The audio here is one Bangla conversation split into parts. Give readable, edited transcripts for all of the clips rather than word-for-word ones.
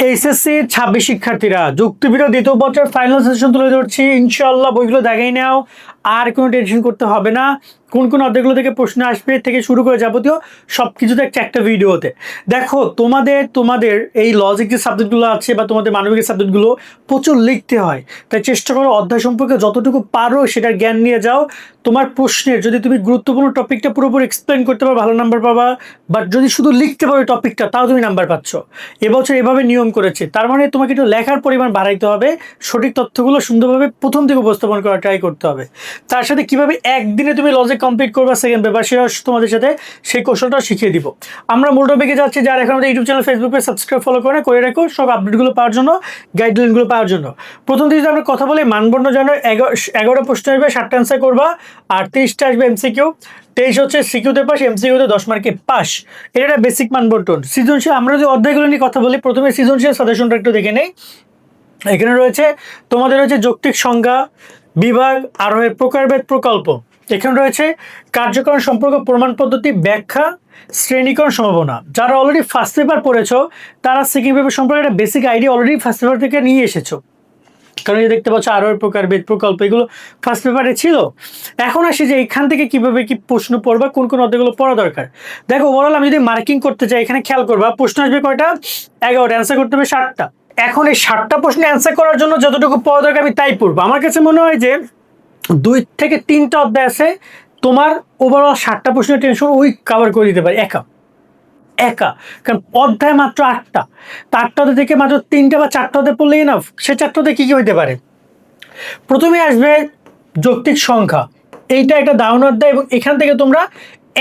এইচএসসি 26 শিক্ষার্থীরা যুক্তিবিদ্যা দ্বিতীয় বছর ফাইনাল সেশন তুলে ধরছি। ইনশাআল্লাহ বইগুলো দেখাই নাও, আর কোনো টেনশন করতে হবে না। কোন কোন অধ্যায়গুলো থেকে প্রশ্ন আসবে থেকে শুরু করে যাবতীয় সব কিছু দেখছে একটা ভিডিওতে। দেখো তোমাদের এই লজিক যে সাবজেক্টগুলো আছে বা তোমাদের মানবিক সাবজেক্টগুলো প্রচুর লিখতে হয়, তাই চেষ্টা করো অধ্যায় সম্পর্কে যতটুকু পারো সেটার জ্ঞান নিয়ে যাও। তোমার প্রশ্নের যদি তুমি গুরুত্বপূর্ণ টপিকটা পুরোপুরি এক্সপ্লেন করতে পারো ভালো নাম্বার পাবা, বাট যদি শুধু লিখতে পারো টপিকটা তাও তুমি নাম্বার পাচ্ছ। এবছর এভাবে নিয়ম করেছে, তার মানে তোমাকে একটু লেখার পরিমাণ বাড়াইতে হবে, সঠিক তথ্যগুলো সুন্দরভাবে প্রথম থেকে উপস্থাপন করা ট্রাই করতে হবে। তার সাথে কিভাবে একদিনে তুমি লজিক কমপ্লিট করবা সেকেন্ড পেপার, সেটা তোমাদের সাথে সেই কৌশলটা শিখিয়ে দিব। আমরা মূল টপিকে যাচ্ছি। যারা এখন আমাদের YouTube channel Facebook page subscribe follow করে রাখো সব আপডেটগুলো পাওয়ার জন্য, গাইডলাইনগুলো পাওয়ার জন্য। প্রথম দিকে আমরা কথা বলি মানবর্ণ যেন 11টা প্রশ্ন আসবে, 7টা অ্যান্সার করবা, আর 30টা আসবে এমসিকিউ। 23 হচ্ছে সিকিউতে পাস, এমসিকিউতে 10 মার্কে পাস। এটা একটা বেসিক মানবন্টন। সৃজনশীল আমরা যদি অধ্যায়গুলো নিয়ে কথা বলি, প্রথমে সৃজনশীল সাজেশনটা একটু দেখে নেই। এখানে রয়েছে তোমাদের রয়েছে যৌক্তিক সংজ্ঞা, বিভাগ, আরোহের প্রকারভেদ, প্রকল্প। এখানে রয়েছে কার্যকরণ সম্পর্ক, প্রমাণ পদ্ধতি, ব্যাখ্যা, শ্রেণীকরণ, সম্ভাবনা। যারা অলরেডি ফার্স্ট পেপার পড়েছো তারা সেকেন্ড পেপার সম্পর্কে একটা basic idea already first paper থেকে নিয়ে এসেছো, কারণ এই দেখতে পাচ্ছ আরোহের প্রকারভেদ, প্রকল্প, এগুলো ফার্স্ট পেপারে ছিল। এখন আসি যে এখান থেকে কিভাবে কি প্রশ্ন পড়বা, কোন কোন অধ্যায়গুলো পড়া দরকার। দেখো ওভারঅল আমি যদি মার্কিং করতে চাই, এখানে খেয়াল করবা প্রশ্ন আসবে কয়টা, 11টা, অ্যান্সার করতে হবে 7টা। এখন এই 7টা প্রশ্নে অ্যান্সার করার জন্য যতটুকু পড়া দরকার আমি তাই পড়বো। আমার কাছে মনে হয় যে 2 থেকে 3টা অধ্যায় আছে, তোমার ওভারঅল 7টা প্রশ্নের টেনশন ওই কভার করে দিতে পারে একা। কারণ অধ্যায় মাত্র 8টা, তা 8টা থেকে মাত্র 3টা বা 4টা অধ্যায় পড়লেই না। সে 4টাতে কি কি হইতে পারে? প্রথমে আসবে যৌক্তিক সংখ্যা, এইটা একটা দারুণ অধ্যায়, এবং এখান থেকে তোমরা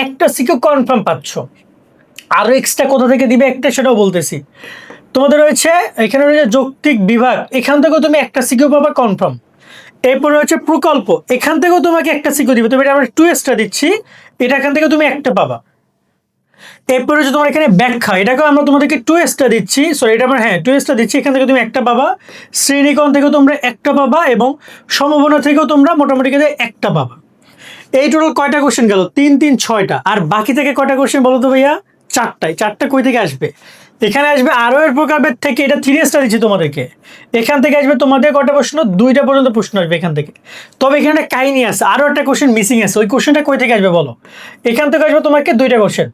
একটা সিকিউ কনফার্ম পাচ্ছ। আরও এক্সট্রা কোথা থেকে দিবে একটা সেটাও বলতেছি। তোমাদের রয়েছে এখানে রয়েছে যৌক্তিক বিভাগ, এখান থেকেও তুমি একটা সিকিউ পাবা কনফার্ম। এরপর রয়েছে প্রকল্প, এখান থেকেও তোমাকে একটা সিকিউ দিবে, তবে এটা আমরা 2 এক্সট্রা দিচ্ছি, এটা এখান থেকে তুমি একটা পাবা। এরপরে হচ্ছে তোমার এখানে ব্যাখ্যা, এটাকেও আমরা তোমাদেরকে 2 এক্সট্রা দিচ্ছি, সরি এটা আমরা 2 এক্সট্রা দিচ্ছি, এখান থেকে তুমি একটা পাবা। শ্রেণীকরণ থেকেও তোমরা একটা পাবা, এবং সম্ভাবনা থেকেও তোমরা মোটামুটি একটা পাবা। এই টোটাল কয়টা কোশ্চেন গেল? 3 3 6টা। আর বাকি থেকে কয়টা কোশ্চেন বলো তো ভাইয়া? 4টায়। 4টা কই থেকে আসবে? এখানে আসবে আরোহের প্রকারভেদ থেকে, এটা 3 এক্সট্রা দিচ্ছি তোমাদেরকে। এখান থেকে আসবে তোমাদের কয়টা প্রশ্ন? 2টা পর্যন্ত প্রশ্ন আসবে এখান থেকে। তবে এখানে একটা কাহিনী আছে, আরও একটা কোশ্চেন মিসিং আছে, ওই কোশ্চেনটা কই থেকে আসবে বলো? এখান থেকে আসবে তোমাকে 2টা কোশ্চেন।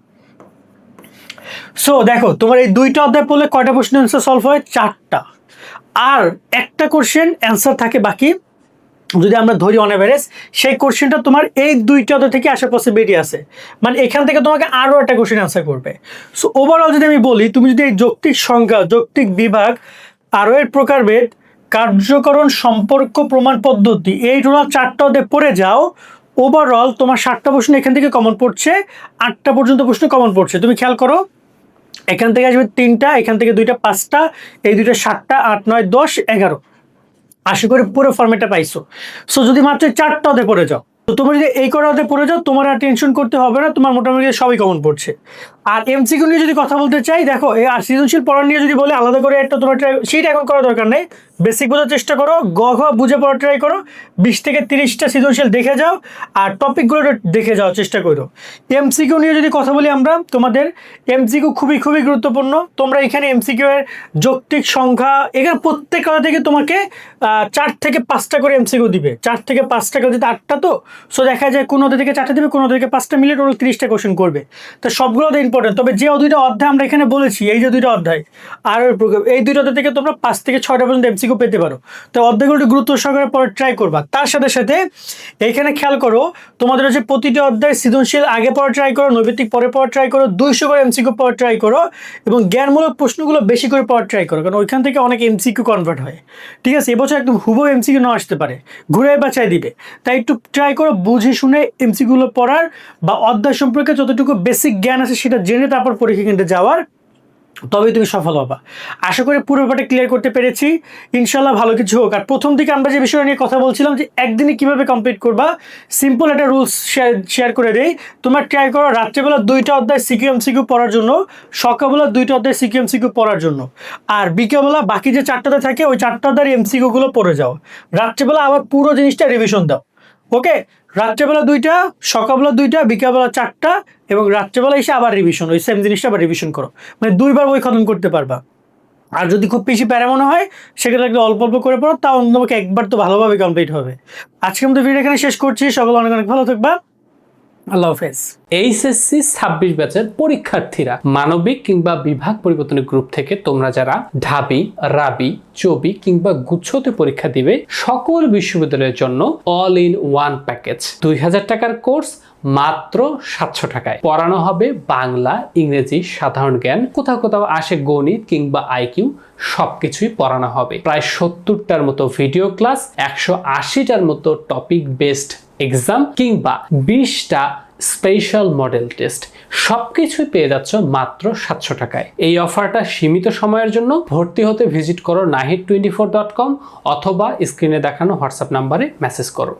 সো দেখো তোমার এই 2টা অধ্যায় পড়লে কয়টা প্রশ্ন অ্যান্সার সলভ হয়? 4টা। আর একটা কোশ্চেন অ্যান্সার থাকে বাকি, যদি আমরা ধরি অন এভারেজ সেই কোশ্চেনটা তোমার এই 2টা অধ্যায় থেকে আসার পসিবিলিটি আছে, মানে এখান থেকে তোমাকে আরও একটা কোশ্চেন অ্যান্সার করবে। সো ওভারঅল যদি আমি বলি, তুমি যদি এই যৌক্তিক সংখ্যা, যৌক্তিক বিভাগ, আরোহের প্রকারভেদ, কার্যকরণ সম্পর্ক, প্রমাণ পদ্ধতি, এই টোটাল 4টা অধ্যায় পড়ে যাও, ওভারঅল তোমার 7টা প্রশ্ন এখান থেকে কমন পড়ছে, 8টা পর্যন্ত প্রশ্ন কমন পড়ছে। তুমি খেয়াল করো, এখান থেকে আসবে 3টা, এখান থেকে 2টা 5টা, এই 2টা 7টা, 8 9 10 11। আশা করি পুরো ফর্মেটটা পাইছো। সো যদি মাত্র 4টা অধ্যায় পড়ে যাও, তো তোমরা যদি এই কটা অধ্যায় পড়ে যাও, তোমার আর টেনশন করতে হবে না, তোমার মোটামুটি সবই কমন পড়ছে। আর এমসিকিউ নিয়ে যদি কথা বলতে চাই, দেখো এই আর সৃজনশীল পড়া নিয়ে যদি বলে আলাদা করে একটা তোমার সেইটা এখন করার দরকার নেই। বেসিক বোঝার চেষ্টা করো, গ ঘ বুঝে পড়ার ট্রাই করো, 20 থেকে 30টা সৃজনশীল দেখে যাও, আর টপিকগুলো দেখে যাওয়ার চেষ্টা করো। এমসিকিউ নিয়ে যদি কথা বলি আমরা, তোমাদের এমসিকিউ খুবই খুবই গুরুত্বপূর্ণ। তোমরা এখানে এমসিকিউ এর যৌক্তিক সংখ্যা, এখানে প্রত্যেকটা থেকে তোমাকে 4 থেকে 5টা করে এমসিকিউ দিবে, 4 থেকে 5টা করে দিতে 8টা, তো সো দেখা যায় কোনো থেকে 4টা দিবে, কোনো থেকে 5টা মিলে টোটাল 30টা কোশ্চেন করবে। তো সবগুলো ইম্পর্টেন্ট। তবে যে 2টা অধ্যায় আমরা এখানে বলেছি, এই যে 2টা অধ্যায় আর এই 2টা অধ্যায় থেকে তোমরা 5 থেকে 6টা পর্যন্ত এমসিকিউ পেতে পারো। তো অধ্যায়গুলো গুরুত্ব সহকারে পরে ট্রাই করবা। তার সাথে সাথে এইখানে খেয়াল করো, তোমাদের হচ্ছে প্রতিটা অধ্যায় সৃজনশীল আগে পড়া ট্রাই করো, নৈবেদিক পরে পড়া ট্রাই করো, 200 করে এমসিকিউ পড়া ট্রাই করো, এবং জ্ঞানমূলক প্রশ্নগুলো বেশি করে পড়া ট্রাই করো, কারণ ওইখান থেকে অনেক এমসিকিউ কনভার্ট হয়। ঠিক আছে, এবছর একদম হুবহু এমসিকিউ না আসতে পারে, ঘুরে বাছাই দিবে। তাই একটু ট্রাই করো বুঝে শুনে এমসিকিউগুলো পড়ার, বা অধ্যায় সম্পর্কে যতটুকু বেসিক জ্ঞান আছে সেটা জেনে তারপর পরীক্ষা কেন্দ্রে যাওয়ার, তবেই তুমি সফল হবা। আশা করি পুরো ব্যাপারটা ক্লিয়ার করতে পেরেছি। ইনশাল্লাহ ভালো কিছু হোক। আর প্রথম দিকে আমরা যে বিষয়টা নিয়ে কথা বলছিলাম যে একদিনে কিভাবে কমপ্লিট করবা, সিম্পল একটা রুলস শেয়ার করে দেই। তোমরা ট্রাই করো রাত্রেবেলা 2টা অধ্যায় সিকিউ এমসিকিউ পড়ার জন্য, সকালবেলা 2টা অধ্যায় সিকিউ এমসিকিউ পড়ার জন্য, আর বিকেলবেলা বাকি যে 4টাতে থাকে ওই 4টা অধ্যায়ের এমসিকিউগুলো পড়ে যাও। রাত্রেবেলা আবার পুরো জিনিসটা রিভিশন দাও। ওকে, রাত্রেবেলা 2টা, সকালবেলা 2টা, বিকালবেলা 4টা, এবং রাত্রেবেলা এসে আবার রিভিশন, ওই সেম জিনিসটা আবার রিভিশন করো, মানে 2বার বই খতম করতে পারবা। আর যদি খুব বেশি প্যারা মনে হয় সেক্ষেত্রে একটু অল্প অল্প করে পড়ো, তাও তোমাকে একবার তো ভালোভাবে কমপ্লিট হবে। আজকে আমাদের ভিডিও এখানে শেষ করছি। সকল অনেক অনেক ভালো থাকবা। আল্লাহ হাফেজ। এইচএসসি 26 ব্যাচের পরীক্ষার্থীরা মানবিক কিংবা বিভাগ পরিবর্তনের গ্রুপ থেকে তোমরা যারা ঢাবি, রাবি, চবি কিংবা গুচ্ছতে পরীক্ষা দিবে, সকল বিশ্ববিদ্যালয়ের জন্য অল ইন ওয়ান প্যাকেজ 2000 টাকার কোর্স মাত্র 700 টাকায় পড়ানো হবে বাংলা, ইংরেজি, সাধারণ জ্ঞান, কোথাও কোথাও আসে গণিত কিংবা আইকিউ, সবকিছুই পড়ানো হবে। প্রায় 70টার মতো ভিডিও ক্লাস, 180টার মতো টপিক বেসড এক্সাম কিংবা 20টা স্পেশাল মডেল টেস্ট, সবকিছুই পেয়ে যাচ্ছ মাত্র 700 টাকায়। এই অফারটা সীমিত সময়ের জন্য। ভর্তি হতে ভিজিট করো nahid24.com অথবা স্ক্রিনে দেখানো হোয়াটসঅ্যাপ নাম্বারে মেসেজ করো।